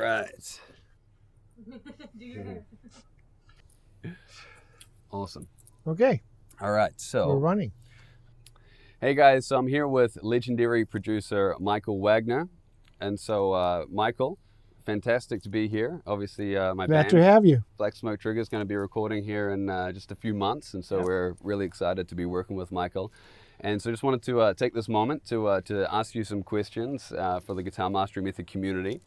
right. Do your hair. Awesome. Okay, All right. we're So, running. hey guys, so I'm here with legendary producer Michael Wagener. And so, Michael, fantastic to be here. Obviously, my Glad band, to have you. Black Smoke Trigger, is going to be recording here in just a few months. And so Yeah. we're really excited to be working with Michael. And so just wanted to take this moment to ask you some questions for the Guitar Mastery Method community.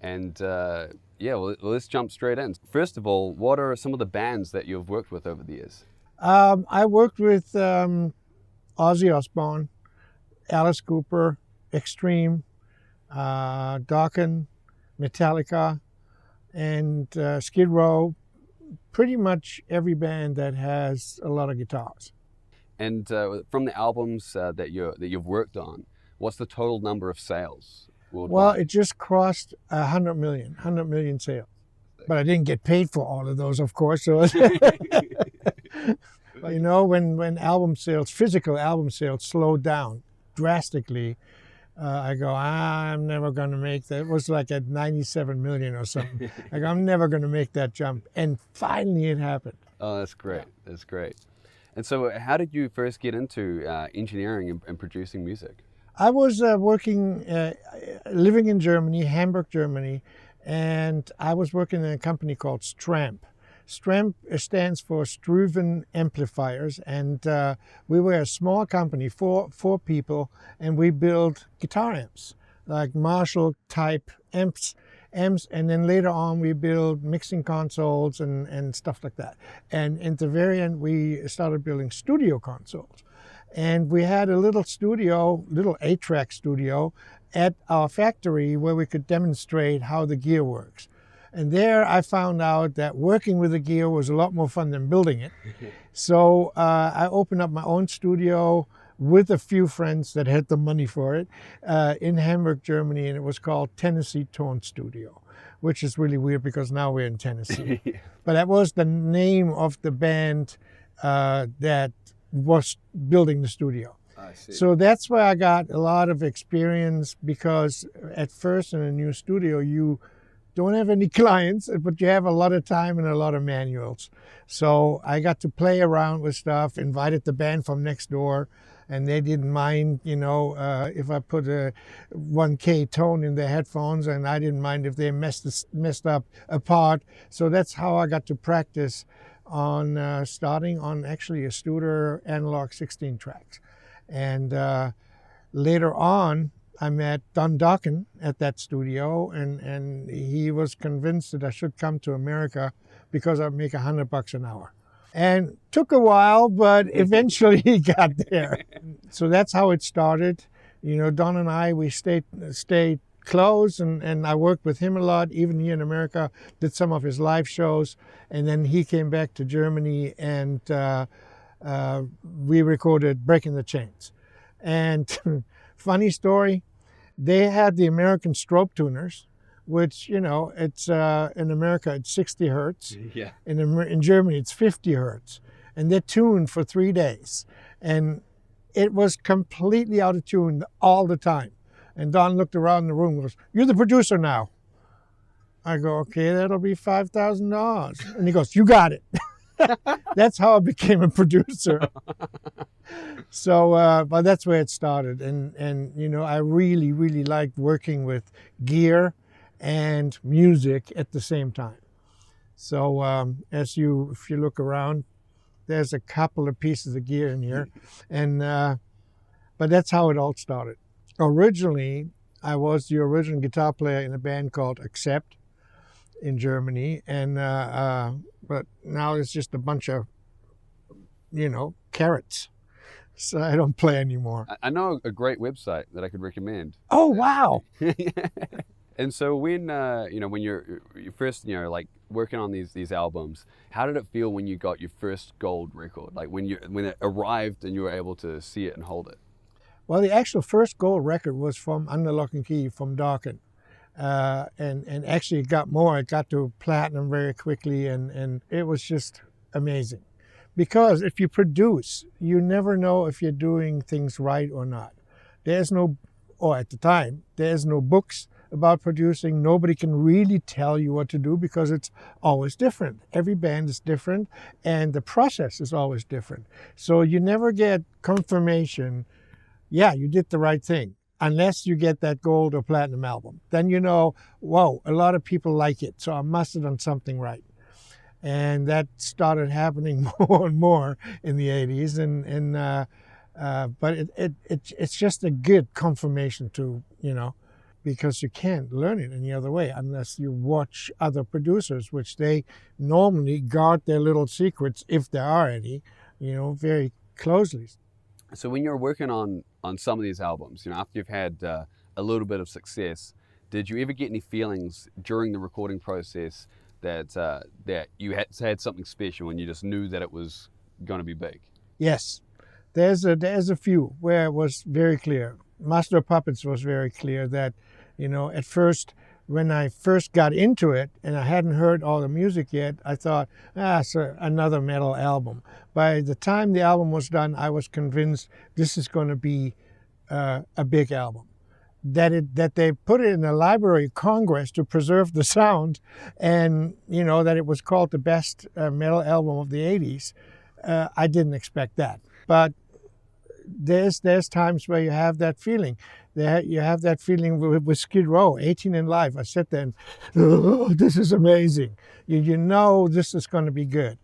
And yeah, well, let's jump straight in. First of all, what are some of the bands that you've worked with over the years? I worked with Ozzy Osbourne, Alice Cooper, Extreme, Dokken, Metallica, and Skid Row. Pretty much every band that has a lot of guitars. And from the albums that you've worked on, what's the total number of sales worldwide? Well, it just crossed 100 million sales. But I didn't get paid for all of those, of course. So, you know, when album sales, physical album sales slowed down drastically, I go, I'm never going to make that. It was like at 97 million or something. I go, I'm never going to make that jump. And finally it happened. Oh, that's great. That's great. And so how did you first get into engineering and producing music? I was living in Germany, Hamburg, Germany, and I was working in a company called Stramp. Stramp stands for Struven Amplifiers, and we were a small company, four people, and we built guitar amps, like Marshall type amps, and then later on we built mixing consoles and stuff like that. And at the very end we started building studio consoles. And we had a little studio, little 8-track studio at our factory where we could demonstrate how the gear works. And there I found out that working with the gear was a lot more fun than building it. So I opened up my own studio with a few friends that had the money for it in Hamburg, Germany, and it was called Tennessee Tone Studio, which is really weird because now we're in Tennessee. But that was the name of the band that was building the studio. I see. So that's where I got a lot of experience, because at first in a new studio you don't have any clients, but you have a lot of time and a lot of manuals. So I got to play around with stuff, invited the band from next door, and they didn't mind, you know, if I put a 1K tone in their headphones, and I didn't mind if they messed up a part. So that's how I got to practice on starting on actually a Studer analog 16 tracks. And later on, I met Don Dokken at that studio, and he was convinced that I should come to America because I'd make $100 an hour. And took a while, but eventually he got there. So that's how it started. You know, Don and I, we stayed close, and I worked with him a lot, even here in America, did some of his live shows, and then he came back to Germany, and we recorded Breaking the Chains. And funny story, they had the American strobe tuners, which, you know, it's in America it's 60 hertz. Yeah. In Germany it's 50 hertz. And they're tuned for 3 days. And it was completely out of tune all the time. And Don looked around the room and goes, "You're the producer now." I go, "Okay, that'll be $5,000. And he goes, "You got it." That's how I became a producer. So, but that's where it started. And you know, I really, really liked working with gear and music at the same time. So if you look around, there's a couple of pieces of gear in here. And but that's how it all started. Originally, I was the original guitar player in a band called Accept in Germany, and but now it's just a bunch of, you know, carrots. So I don't play anymore. I know a great website that I could recommend. Oh, wow. And so when you know, when you're first, you know, like working on these albums, how did it feel when you got your first gold record? Like when it arrived and you were able to see it and hold it? Well, the actual first gold record was from Under Lock and Key from Dokken. And actually it got more. It got to platinum very quickly, and it was just amazing. Because if you produce, you never know if you're doing things right or not. There's no, or at the time, there's no books about producing. Nobody can really tell you what to do because it's always different. Every band is different, and the process is always different. So you never get confirmation, yeah, you did the right thing, unless you get that gold or platinum album. Then you know, whoa, a lot of people like it, so I must have done something right. And that started happening more and more in the 80s. But it's just a good confirmation to, because you can't learn it any other way unless you watch other producers, which they normally guard their little secrets, if there are any, very closely. So when you're working on some of these albums, after you've had a little bit of success, did you ever get any feelings during the recording process that you had something special and you just knew that it was going to be big? Yes, there's a few where it was very clear. Master of Puppets was very clear that, at first, when I first got into it and I hadn't heard all the music yet, I thought, it's another metal album. By the time the album was done, I was convinced this is going to be a big album. That they put it in the Library of Congress to preserve the sound, and that it was called the best metal album of the 80s. I didn't expect that, but there's times where you have that feeling. You have that feeling with Skid Row, 18 in Life. I sat there and, this is amazing. You know this is going to be good.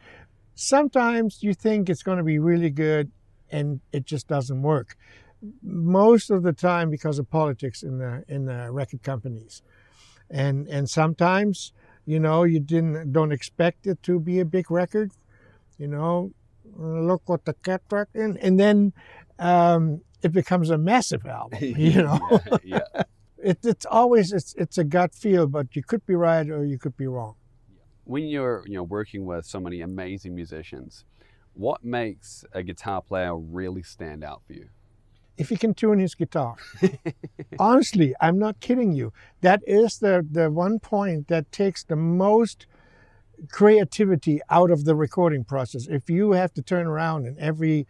Sometimes you think it's going to be really good, and it just doesn't work. Most of the time because of politics in the record companies, and sometimes you don't expect it to be a big record. Look what the cat track in, and then it becomes a massive album. Yeah. It's always it's a gut feel, but you could be right or you could be wrong. When you're working with so many amazing musicians, what makes a guitar player really stand out for you? If he can tune his guitar. Honestly, I'm not kidding you. That is the one point that takes the most creativity out of the recording process. If you have to turn around and every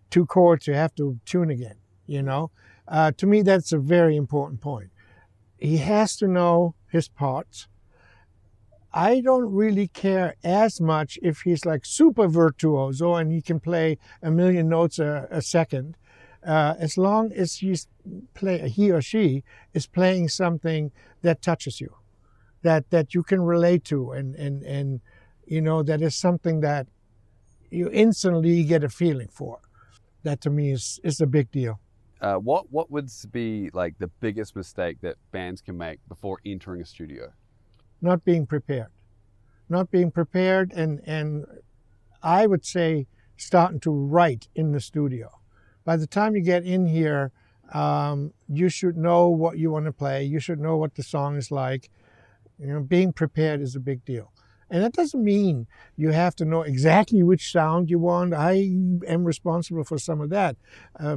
2 chords you have to tune again, to me that's a very important point. He has to know his parts. I don't really care as much if he's like super virtuoso and he can play a million notes a second. As long as he or she is playing something that touches you, that you can relate to, and that is something that you instantly get a feeling for. That to me is a big deal. What would be like the biggest mistake that bands can make before entering a studio? Not being prepared. And I would say starting to write in the studio. By the time you get in here, you should know what you want to play. You should know what the song is like. Being prepared is a big deal. And that doesn't mean you have to know exactly which sound you want. I am responsible for some of that.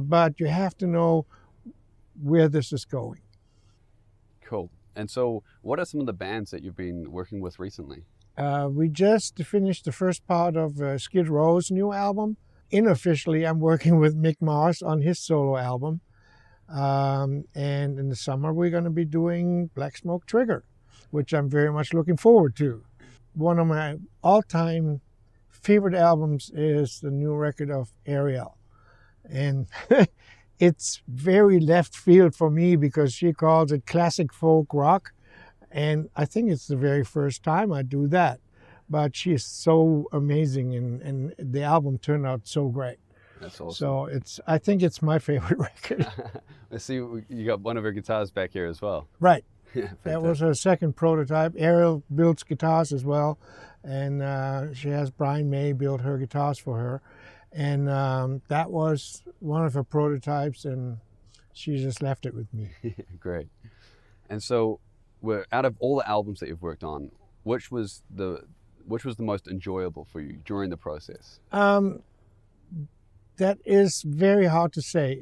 But you have to know where this is going. Cool. And so what are some of the bands that you've been working with recently? We just finished the first part of Skid Row's new album. Unofficially, I'm working with Mick Mars on his solo album. And in the summer, we're going to be doing Black Smoke Trigger, which I'm very much looking forward to. One of my all-time favorite albums is the new record of Ariel. And it's very left field for me because she calls it classic folk rock. And I think it's the very first time I do that. But she's so amazing, and the album turned out so great. That's awesome. So I think it's my favorite record. I see you got one of her guitars back here as well. Right. Yeah, that was her second prototype. Ariel builds guitars as well, and she has Brian May build her guitars for her. And that was one of her prototypes, and she just left it with me. Great. And so, out of all the albums that you've worked on, which was the most enjoyable for you during the process? That is very hard to say.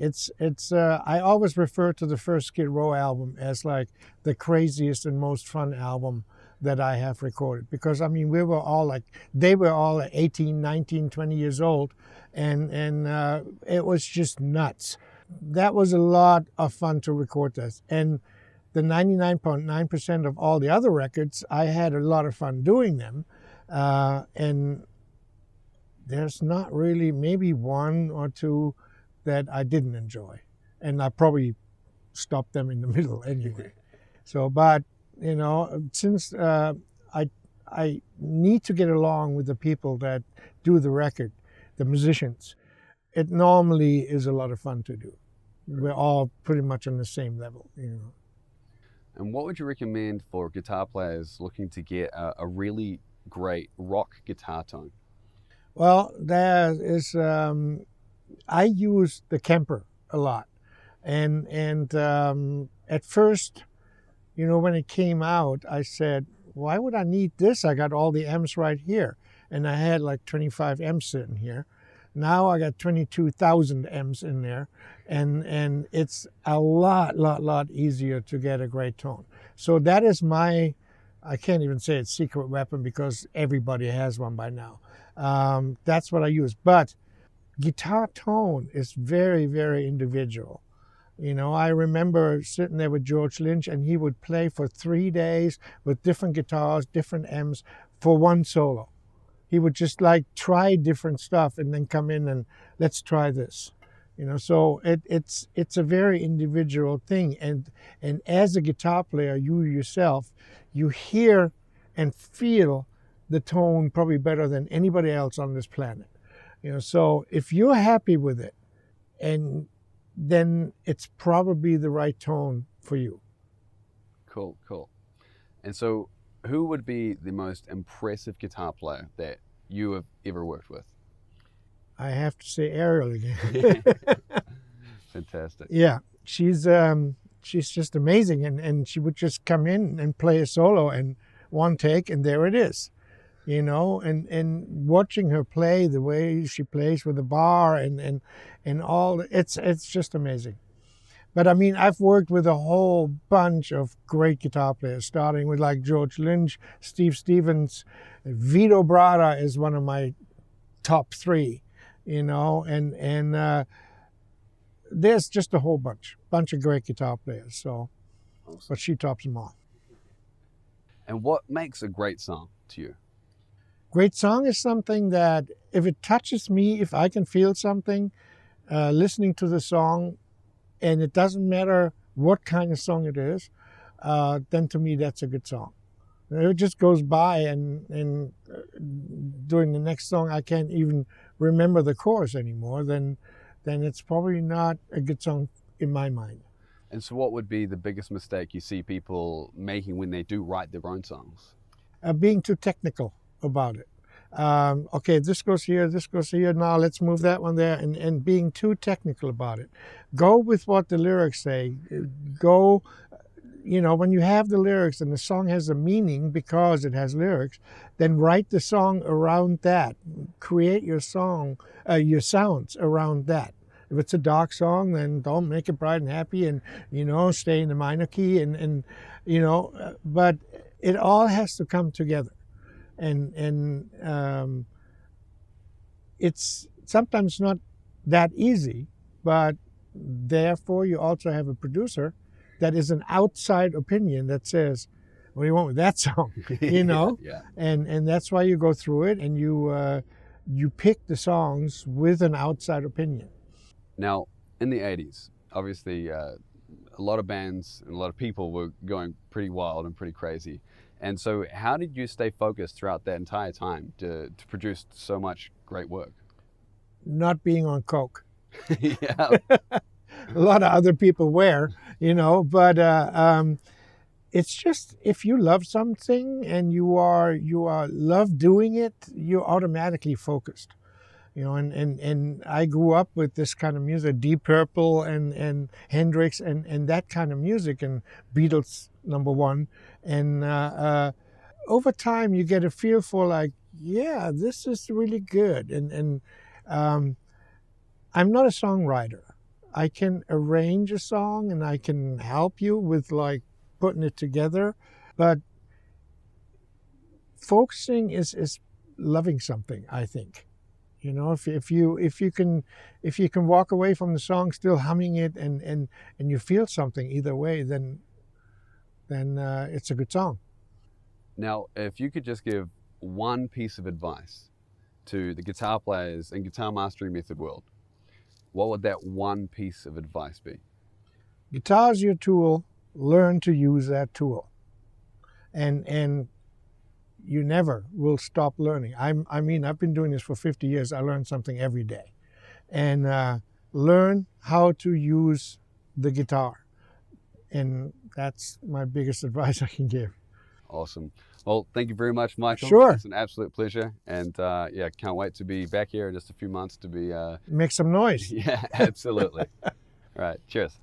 I always refer to the first Skid Row album as like the craziest and most fun album that I have recorded, because they were all 18, 19, 20 years old, and it was just nuts. That was a lot of fun to record this. And the 99.9% of all the other records, I had a lot of fun doing them. And there's not really, maybe one or two that I didn't enjoy. And I probably stopped them in the middle anyway. So, but, you know, since I need to get along with the people that do the record, the musicians, it normally is a lot of fun to do. We're all pretty much on the same level, you know. And what would you recommend for guitar players looking to get a really great rock guitar tone? Well, there is, I use the Kemper a lot. And at first, you know, when it came out, I said, why would I need this? I got all the amps right here. And I had like 25 amps sitting here. Now I got 22,000 amps in there, and it's a lot easier to get a great tone. So that is my, I can't even say it's secret weapon because everybody has one by now. That's what I use. But guitar tone is very, very individual. You know, I remember sitting there with George Lynch, and he would play for 3 days with different guitars, different amps for one solo. He would just like try different stuff and then come in and let's try this, you know. So it's a very individual thing, and as a guitar player, you yourself, you hear and feel the tone probably better than anybody else on this planet, you know. So if you're happy with it, and then it's probably the right tone for you. Cool. And so, who would be the most impressive guitar player that you have ever worked with? I have to say Ariel again. Fantastic. Yeah, she's just amazing, and she would just come in and play a solo, and one take, and there it is, you know. And watching her play the way she plays with the bar and all, it's just amazing. But I mean, I've worked with a whole bunch of great guitar players, starting with like George Lynch, Steve Stevens, Vito Bratta is one of my top 3, you know, and there's just a whole bunch of great guitar players. So, but she tops them all. And what makes a great song to you? Great song is something that if it touches me, if I can feel something, listening to the song, and it doesn't matter what kind of song it is, then to me that's a good song. It just goes by, and during the next song I can't even remember the chorus anymore, then it's probably not a good song in my mind. And so what would be the biggest mistake you see people making when they do write their own songs? Being too technical about it. Okay, this goes here, now let's move that one there, and being too technical about it. Go with what the lyrics say. Go, you know, when you have the lyrics and the song has a meaning because it has lyrics, then write the song around that. Create your song, your sounds around that. If it's a dark song, then don't make it bright and happy, and, you know, stay in the minor key, and you know, but it all has to come together. And it's sometimes not that easy, but therefore you also have a producer that is an outside opinion that says, what do you want with that song? You know? Yeah. And that's why you go through it, and you pick the songs with an outside opinion. Now, in the 80s, obviously a lot of bands and a lot of people were going pretty wild and pretty crazy. And so how did you stay focused throughout that entire time to produce so much great work? Not being on coke. Yeah. A lot of other people were, you know, but it's just, if you love something and you love doing it, you're automatically focused. You know, and I grew up with this kind of music, Deep Purple and Hendrix and that kind of music, and Beatles #1. And over time you get a feel for like, yeah, this is really good. And I'm not a songwriter. I can arrange a song and I can help you with like putting it together, but focusing is loving something, I think. You know, if you can walk away from the song still humming it and you feel something either way, then then it's a good song. Now, if you could just give one piece of advice to the guitar players in Guitar Mastery Method world, what would that one piece of advice be? Guitar is your tool. Learn to use that tool. And you never will stop learning. I mean, I've been doing this for 50 years. I learn something every day. And learn how to use the guitar. And that's my biggest advice I can give. Awesome. Well, thank you very much, Michael. Sure. It's an absolute pleasure. And yeah, can't wait to be back here in just a few months to be... Make some noise. Yeah, absolutely. All right. Cheers.